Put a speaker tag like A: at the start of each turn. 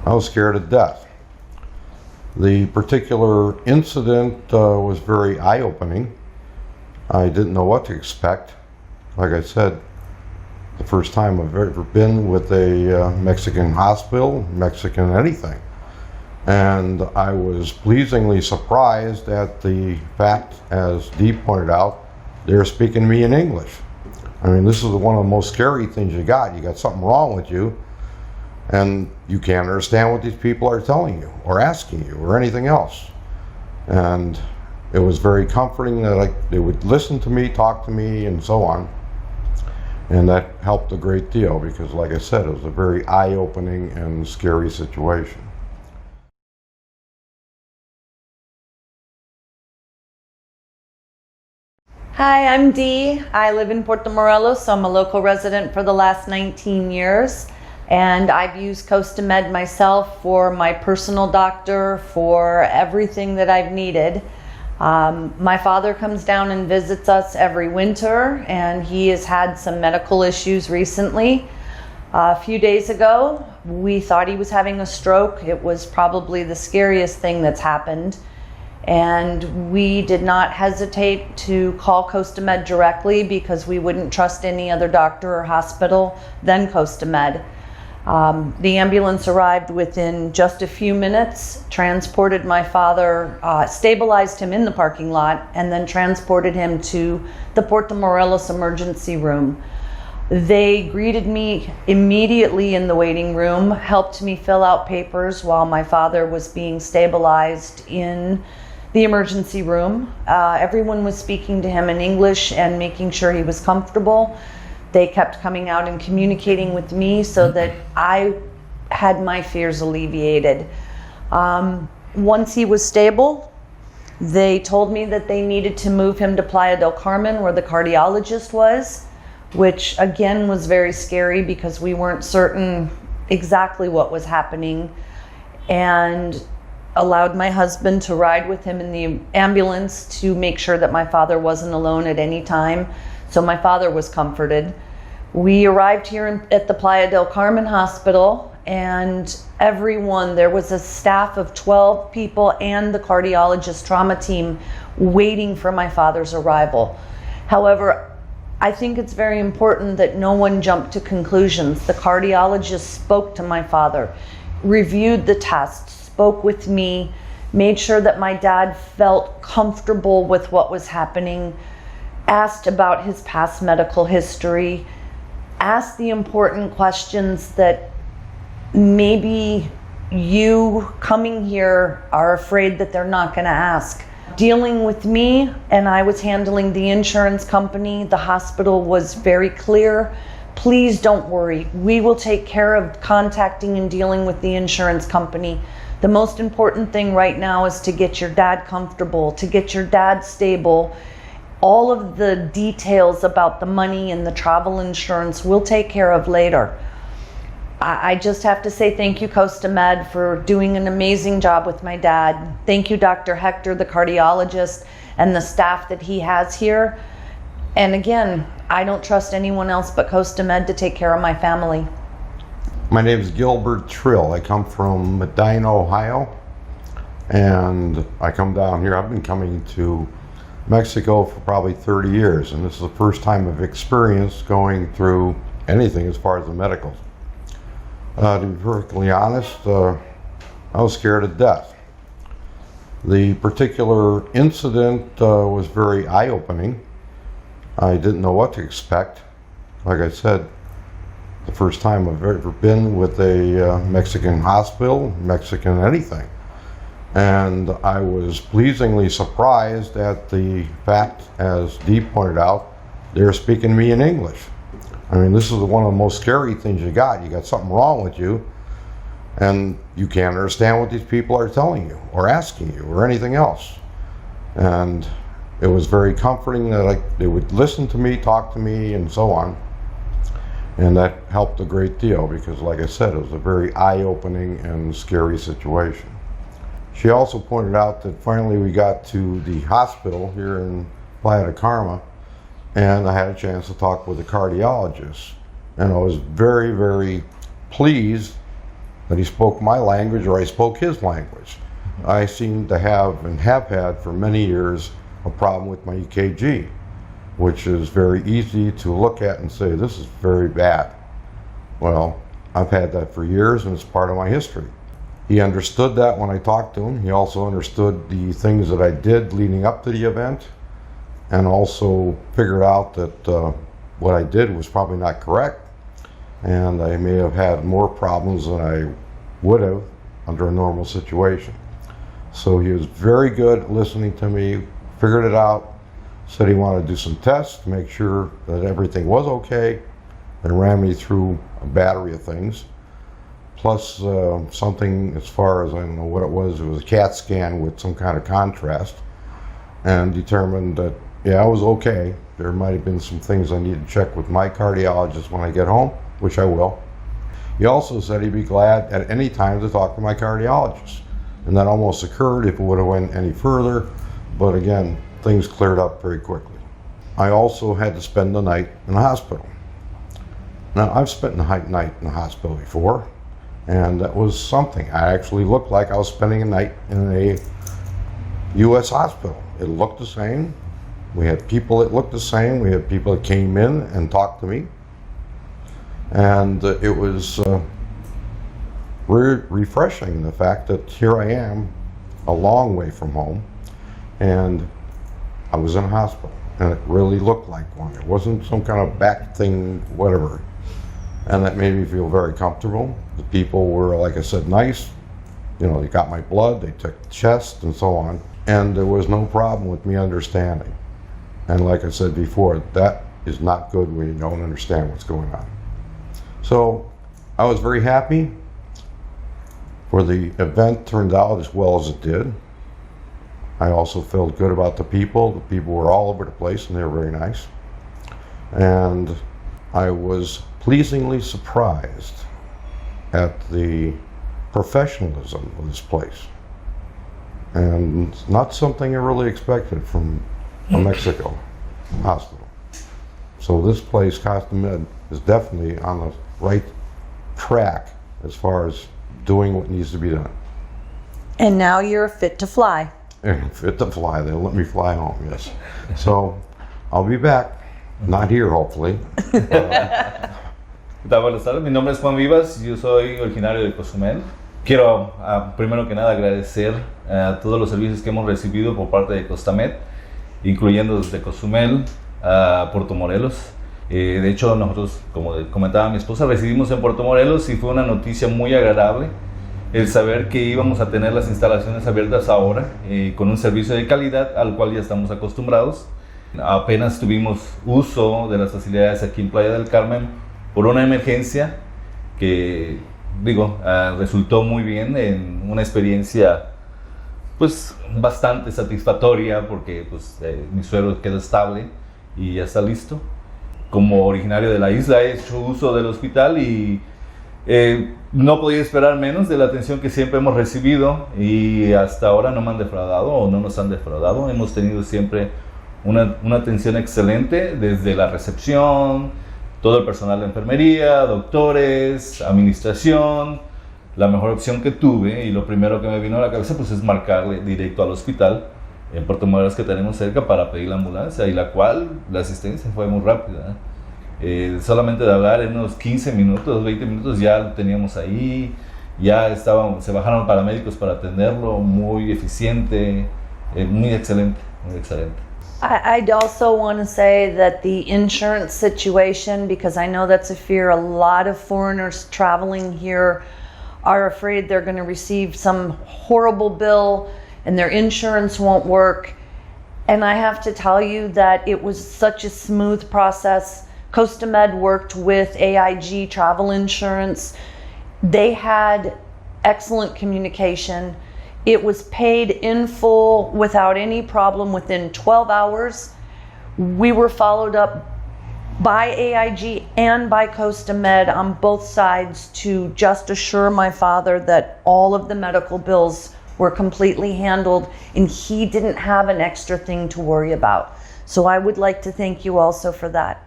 A: I was scared to death. The particular incident was very eye-opening. I didn't know what to expect. Like I said, the first time I've ever been with a Mexican hospital, Mexican anything. And I was pleasingly surprised at the fact, as Dee pointed out, they were speaking to me in English. I mean, this is one of the most scary things you got. You got something wrong with you, and you can't understand what these people are telling you or asking you or anything else. And it was very comforting that they would listen to me, talk to me, and so on. And that helped a great deal because, like I said, it was a very eye-opening and scary situation.
B: Hi, I'm Dee. I live in Puerto Morelos, so I'm a local resident for the last 19 years. And I've used Costamed myself for my personal doctor, for everything that I've needed. My father comes down and visits us every winter, and he has had some medical issues recently. A few days ago, we thought he was having a stroke. It was probably the scariest thing that's happened. And we did not hesitate to call Costamed directly because we wouldn't trust any other doctor or hospital than Costamed. The ambulance arrived within just a few minutes, transported my father, stabilized him in the parking lot, and then transported him to the Puerto Morelos emergency room. They greeted me immediately in the waiting room, helped me fill out papers while my father was being stabilized in the emergency room. Everyone was speaking to him in English and making sure he was comfortable. They kept coming out and communicating with me so that I had my fears alleviated. Once he was stable, they told me that they needed to move him to Playa del Carmen where the cardiologist was, which again was very scary because we weren't certain exactly what was happening, and allowed my husband to ride with him in the ambulance to make sure that my father wasn't alone at any time. So my father was comforted. We arrived here at the Playa del Carmen hospital, and there was a staff of 12 people and the cardiologist trauma team waiting for my father's arrival. However, I think it's very important that no one jumped to conclusions. The cardiologist spoke to my father, reviewed the tests, spoke with me, made sure that my dad felt comfortable with what was happening, asked about his past medical history, asked the important questions that maybe you coming here are afraid that they're not going to ask. Dealing with me, and I was handling the insurance company, the hospital was very clear. Please don't worry. We will take care of contacting and dealing with the insurance company. The most important thing right now is to get your dad comfortable, to get your dad stable. All of the details about the money and the travel insurance we'll take care of later. I just have to say thank you, Costamed, for doing an amazing job with my dad. Thank you, Dr. Hector, the cardiologist, and the staff that he has here. And again, I don't trust anyone else but Costamed to take care of my family.
A: My name is Gilbert Trill. I come from Medina, Ohio, and I come down here. I've been coming to Mexico for probably 30 years, and this is the first time I've experienced going through anything as far as the medicals. To be perfectly honest, I was scared to death. The particular incident was very eye-opening. I didn't know what to expect. Like I said, the first time I've ever been with a Mexican hospital, Mexican anything. And I was pleasingly surprised at the fact, as Dee pointed out, they were speaking to me in English. I mean, this is one of the most scary things you got. You got something wrong with you, and you can't understand what these people are telling you or asking you or anything else. And it was very comforting that they would listen to me, talk to me, and so on. And that helped a great deal because, like I said, it was a very eye-opening and scary situation. She also pointed out that finally we got to the hospital here in Playa del Carmen, and I had a chance to talk with the cardiologist. And I was very, very pleased that he spoke my language or I spoke his language. I seem to have and have had for many years a problem with my EKG, which is very easy to look at and say, this is very bad. Well, I've had that for years and it's part of my history. He understood that when I talked to him. He also understood the things that I did leading up to the event, and also figured out that what I did was probably not correct, and I may have had more problems than I would have under a normal situation. So he was very good at listening to me, figured it out, said he wanted to do some tests to make sure that everything was okay, and ran me through a battery of things, plus something, as far as I don't know what it was a CAT scan with some kind of contrast, and determined that, yeah, I was okay. There might have been some things I needed to check with my cardiologist when I get home, which I will. He also said he'd be glad at any time to talk to my cardiologist. And that almost occurred if it would have went any further, but again, things cleared up very quickly. I also had to spend the night in the hospital. Now, I've spent the night in the hospital before, and that was something. I actually looked like I was spending a night in a U.S. hospital. It looked the same. We had people that looked the same. We had people that came in and talked to me. And it was refreshing, the fact that here I am, a long way from home, and I was in a hospital, and it really looked like one. It wasn't some kind of back thing, whatever. And that made me feel very comfortable. The people were, like I said, nice. You know, they got my blood, they took the chest, and so on. And there was no problem with me understanding. And like I said before, that is not good when you don't understand what's going on. So I was very happy for the event turned out as well as it did. I also felt good about the people. The people were all over the place and they were very nice. And I was pleasingly surprised at the professionalism of this place. And not something I really expected from a Mexico hospital. So this place, Costamed, is definitely on the right track as far as doing what needs to be done.
B: And now you're fit to fly.
A: And fit to fly. They'll let me fly home, yes. So I'll be back. Not here, hopefully.
C: ¿Qué tal? Buenas tardes. Mi nombre es Juan Vivas. Yo soy originario de Costamed. Quiero, primero que nada, agradecer a todos los servicios que hemos recibido por parte de Costamed, incluyendo desde Cozumel a Puerto Morelos. De hecho, nosotros, como comentaba mi esposa, residimos en Puerto Morelos y fue una noticia muy agradable el saber que íbamos a tener las instalaciones abiertas ahora con un servicio de calidad al cual ya estamos acostumbrados. Apenas tuvimos uso de las facilidades aquí en Playa del Carmen por una emergencia que, resultó muy bien, en una experiencia pues bastante satisfactoria porque pues, mi suegro quedó estable y ya está listo. Como originario de la isla he hecho uso del hospital y no podía esperar menos de la atención que siempre hemos recibido y hasta ahora no me han defraudado o no nos han defraudado. Hemos tenido siempre una atención excelente desde la recepción, todo el personal de enfermería, doctores, administración. La mejor opción que tuve y lo primero que me vino a la cabeza pues es marcarle directo al hospital en Puerto Morelos que tenemos cerca para pedir la ambulancia y la asistencia fue muy rápida. Solamente de hablar en unos 15 minutos, 20 minutos ya lo teníamos ahí, se bajaron paramédicos para atenderlo, muy eficiente, muy excelente, muy excelente.
B: I'd also want to say that the insurance situation, because I know that's a fear, a lot of foreigners traveling here are afraid they're going to receive some horrible bill and their insurance won't work. And I have to tell you that it was such a smooth process. Costamed worked with AIG Travel Insurance. They had excellent communication. It was paid in full without any problem within 12 hours. We were followed up by AIG and by Costamed on both sides to just assure my father that all of the medical bills were completely handled and he didn't have an extra thing to worry about. So I would like to thank you also for that.